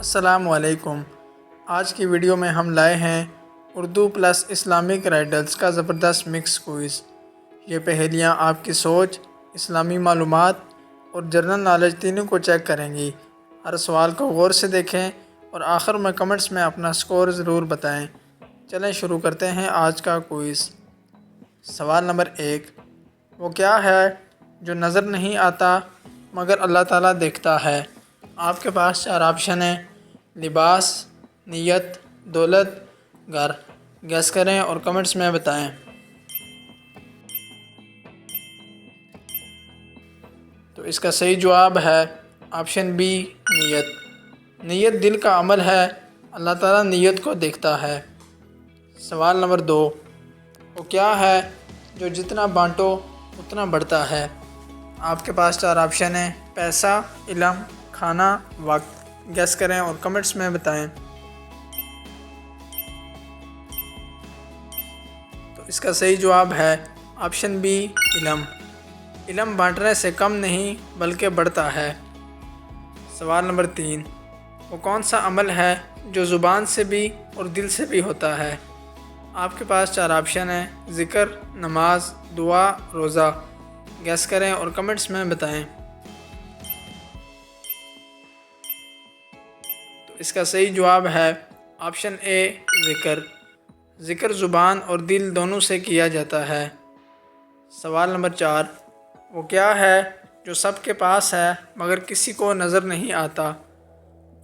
السلام علیکم۔ آج کی ویڈیو میں ہم لائے ہیں اردو پلس اسلامک رائڈلز کا زبردست مکس کوئز۔ یہ پہیلیاں آپ کی سوچ، اسلامی معلومات اور جنرل نالج تینوں کو چیک کریں گی۔ ہر سوال کو غور سے دیکھیں اور آخر میں کمنٹس میں اپنا سکور ضرور بتائیں۔ چلیں شروع کرتے ہیں آج کا کوئز۔ سوال نمبر 1، وہ کیا ہے جو نظر نہیں آتا مگر اللہ تعالیٰ دیکھتا ہے؟ آپ کے پاس 4 آپشن ہیں: لباس، نیت، دولت، گھر۔ گیس کریں اور کمنٹس میں بتائیں۔ تو اس کا صحیح جواب ہے آپشن بی، نیت۔ نیت دل کا عمل ہے، اللہ تعالیٰ نیت کو دیکھتا ہے۔ سوال نمبر 2، وہ کیا ہے جو جتنا بانٹو اتنا بڑھتا ہے؟ آپ کے پاس 4 آپشن ہیں: پیسہ، علم، کھانا، وقت۔ گیس کریں اور کمنٹس میں بتائیں۔ تو اس کا صحیح جواب ہے آپشن بی، علم۔ علم بانٹنے سے کم نہیں بلکہ بڑھتا ہے۔ سوال نمبر 3، وہ کون سا عمل ہے جو زبان سے بھی اور دل سے بھی ہوتا ہے؟ آپ کے پاس 4 آپشن ہیں: ذکر، نماز، دعا، روزہ۔ گیس کریں اور کمنٹس میں بتائیں۔ تو اس کا صحیح جواب ہے آپشن اے، ذکر۔ ذکر زبان اور دل دونوں سے کیا جاتا ہے۔ سوال نمبر 4، وہ کیا ہے جو سب کے پاس ہے مگر کسی کو نظر نہیں آتا؟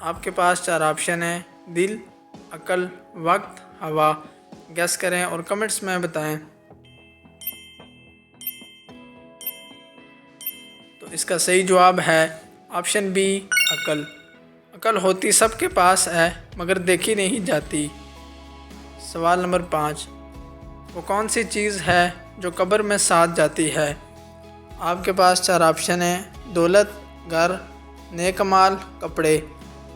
آپ کے پاس 4 آپشن ہیں: دل، عقل، وقت، ہوا۔ گیس کریں اور کمنٹس میں بتائیں۔ تو اس کا صحیح جواب ہے آپشن بی، عقل۔ عقل ہوتی سب کے پاس ہے مگر دیکھی نہیں جاتی۔ سوال نمبر 5، وہ کون سی چیز ہے جو قبر میں ساتھ جاتی ہے؟ آپ کے پاس 4 آپشن ہیں: دولت، گھر، نیک اعمال، کپڑے۔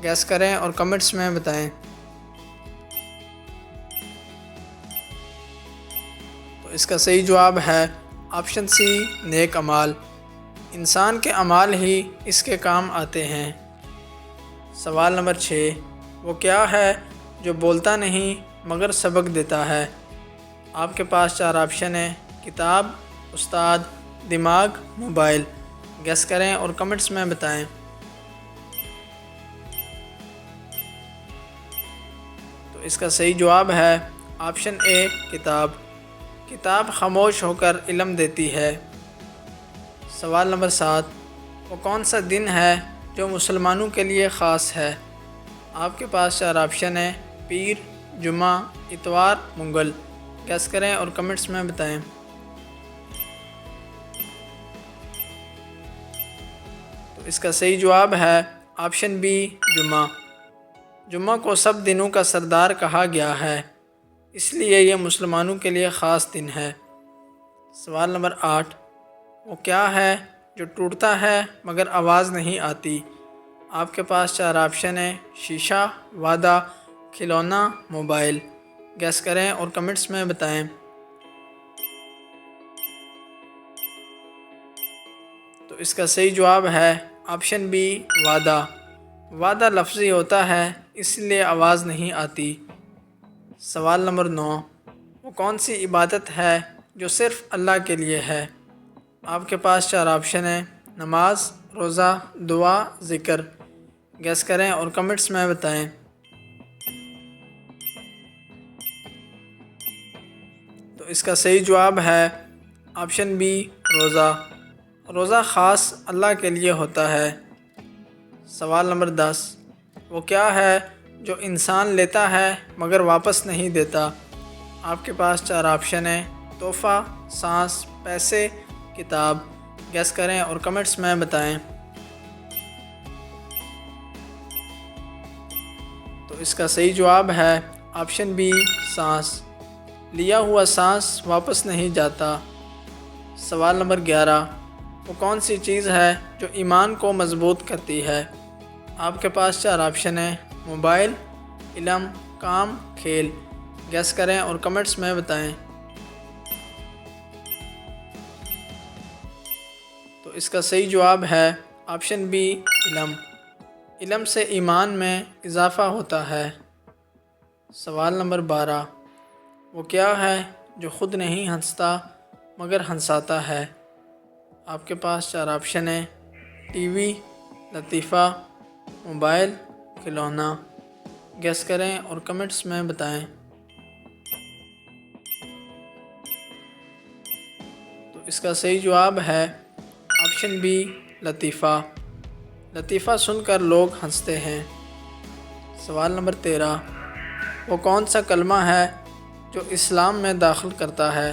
گیس کریں اور کمنٹس میں بتائیں۔ تو اس کا صحیح جواب ہے آپشن سی، نیک اعمال۔ انسان کے اعمال ہی اس کے کام آتے ہیں۔ سوال نمبر 6، وہ کیا ہے جو بولتا نہیں مگر سبق دیتا ہے؟ آپ کے پاس 4 آپشن ہیں: کتاب، استاد، دماغ، موبائل۔ گیس کریں اور کمنٹس میں بتائیں۔ تو اس کا صحیح جواب ہے آپشن اے، کتاب۔ کتاب خاموش ہو کر علم دیتی ہے۔ سوال نمبر 7، وہ کون سا دن ہے جو مسلمانوں کے لیے خاص ہے؟ آپ کے پاس 4 آپشن ہیں: پیر، جمعہ، اتوار، منگل۔ گیس کریں اور کمنٹس میں بتائیں۔ تو اس کا صحیح جواب ہے آپشن بی، جمعہ۔ جمعہ کو سب دنوں کا سردار کہا گیا ہے، اس لیے یہ مسلمانوں کے لیے خاص دن ہے۔ سوال نمبر 8، وہ کیا ہے جو ٹوٹتا ہے مگر آواز نہیں آتی؟ آپ کے پاس 4 آپشن ہیں: شیشہ، وعدہ، کھلونا، موبائل۔ گیس کریں اور کمنٹس میں بتائیں۔ تو اس کا صحیح جواب ہے آپشن بی، وعدہ۔ وعدہ لفظی ہوتا ہے اس لیے آواز نہیں آتی۔ سوال نمبر 9، وہ کون سی عبادت ہے جو صرف اللہ کے لیے ہے؟ آپ کے پاس 4 آپشن ہیں: نماز، روزہ، دعا، ذکر۔ گیس کریں اور کمنٹس میں بتائیں۔ تو اس کا صحیح جواب ہے آپشن بی، روزہ۔ روزہ خاص اللہ کے لیے ہوتا ہے۔ سوال نمبر 10، وہ کیا ہے جو انسان لیتا ہے مگر واپس نہیں دیتا؟ آپ کے پاس 4 آپشن ہیں: تحفہ، سانس، پیسے، کتاب۔ گیس کریں اور کمنٹس میں بتائیں۔ تو اس کا صحیح جواب ہے آپشن بی، سانس۔ لیا ہوا سانس واپس نہیں جاتا۔ سوال نمبر 11، وہ کون سی چیز ہے جو ایمان کو مضبوط کرتی ہے؟ آپ کے پاس 4 آپشن ہیں: موبائل، علم، کام، کھیل۔ گیس کریں اور کمنٹس میں بتائیں۔ تو اس کا صحیح جواب ہے آپشن بی، علم۔ علم سے ایمان میں اضافہ ہوتا ہے؟ سوال نمبر 12، وہ کیا ہے جو خود نہیں ہنستا مگر ہنساتا ہے؟ آپ کے پاس 4 آپشن ہیں: ٹی وی، لطیفہ، موبائل، کھلونا۔ گیس کریں اور کمنٹس میں بتائیں۔ تو اس کا صحیح جواب ہے آپشن بی، لطیفہ۔ لطیفہ سن کر لوگ ہنستے ہیں۔ سوال نمبر 13، وہ کون سا کلمہ ہے جو اسلام میں داخل کرتا ہے؟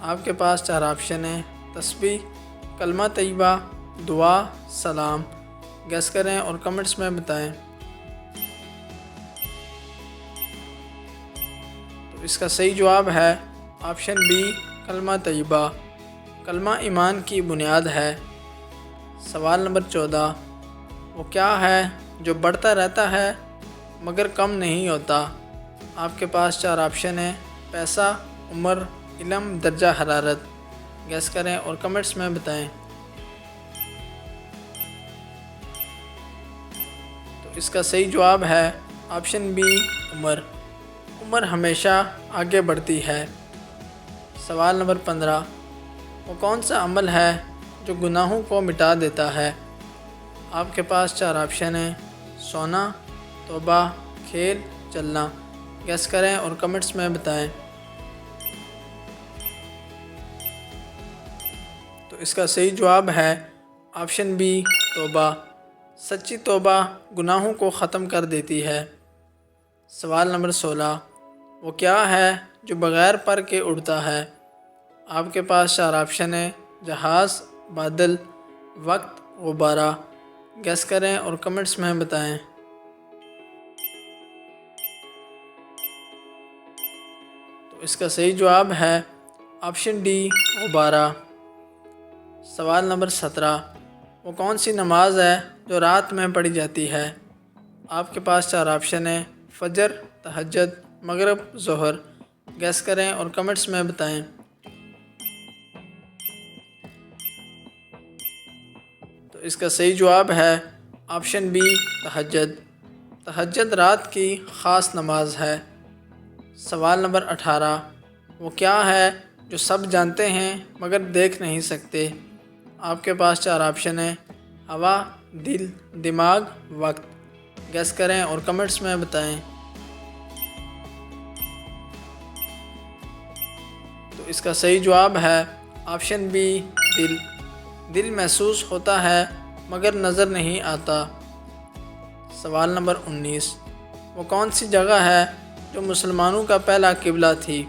آپ کے پاس 4 آپشن ہیں: تسبیح، کلمہ طیبہ، دعا، سلام۔ گیس کریں اور کمنٹس میں بتائیں۔ تو اس کا صحیح جواب ہے آپشن بی، کلمہ طیبہ۔ کلمہ ایمان کی بنیاد ہے۔ سوال نمبر 14، وہ کیا ہے جو بڑھتا رہتا ہے مگر کم نہیں ہوتا؟ آپ کے پاس 4 آپشن ہیں: پیسہ، عمر، علم، درجہ حرارت۔ گیس کریں اور کمنٹس میں بتائیں۔ تو اس کا صحیح جواب ہے آپشن بی، عمر۔ عمر ہمیشہ آگے بڑھتی ہے۔ سوال نمبر 15، وہ کون سا عمل ہے جو گناہوں کو مٹا دیتا ہے؟ آپ کے پاس 4 آپشن ہیں: سونا، توبہ، کھیل، چلنا۔ گیس کریں اور کمنٹس میں بتائیں۔ تو اس کا صحیح جواب ہے آپشن بی، توبہ۔ سچی توبہ گناہوں کو ختم کر دیتی ہے۔ سوال نمبر 16، وہ کیا ہے جو بغیر پر کے اڑتا ہے؟ آپ کے پاس 4 آپشن ہیں: جہاز، بادل، وقت، غبارہ۔ گیس کریں اور کمنٹس میں بتائیں۔ تو اس کا صحیح جواب ہے آپشن ڈی، غبارہ۔ سوال نمبر 17، وہ کون سی نماز ہے جو رات میں پڑھی جاتی ہے؟ آپ کے پاس 4 آپشن ہیں: فجر، تہجد، مغرب، ظہر۔ گیس کریں اور کمنٹس میں بتائیں۔ تو اس کا صحیح جواب ہے آپشن بی، تہجد۔ تہجد رات کی خاص نماز ہے۔ سوال نمبر 18، وہ کیا ہے جو سب جانتے ہیں مگر دیکھ نہیں سکتے؟ آپ کے پاس 4 آپشن ہیں: ہوا، دل، دماغ، وقت۔ گیس کریں اور کمنٹس میں بتائیں۔ تو اس کا صحیح جواب ہے آپشن بی، دل۔ دل محسوس ہوتا ہے مگر نظر نہیں آتا۔ سوال نمبر 19، وہ کون سی جگہ ہے جو مسلمانوں کا پہلا قبلہ تھی؟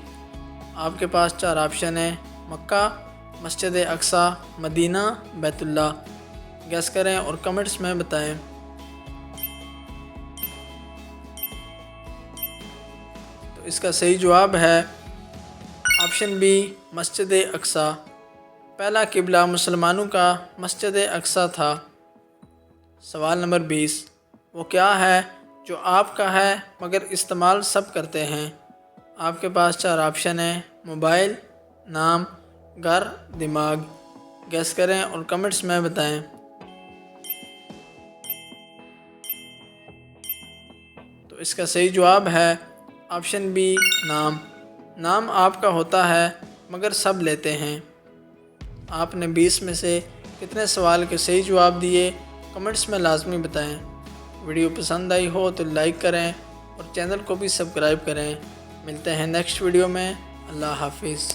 آپ کے پاس 4 آپشن ہیں: مکہ، مسجد اقصی، مدینہ، بیت اللہ۔ گیس کریں اور کمنٹس میں بتائیں۔ تو اس کا صحیح جواب ہے آپشن بی، مسجد اقصی۔ پہلا قبلہ مسلمانوں کا مسجد اقصی تھا۔ سوال نمبر 20، وہ کیا ہے جو آپ کا ہے مگر استعمال سب کرتے ہیں؟ آپ کے پاس 4 آپشن ہیں: موبائل، نام، گھر، دماغ۔ گیس کریں اور کمنٹس میں بتائیں۔ تو اس کا صحیح جواب ہے آپشن بی، نام۔ نام آپ کا ہوتا ہے مگر سب لیتے ہیں۔ آپ نے 20 میں سے کتنے سوال کے صحیح جواب دیے؟ کمنٹس میں لازمی بتائیں۔ ویڈیو پسند آئی ہو تو لائک کریں اور چینل کو بھی سبسکرائب کریں۔ ملتے ہیں نیکسٹ ویڈیو میں۔ اللہ حافظ۔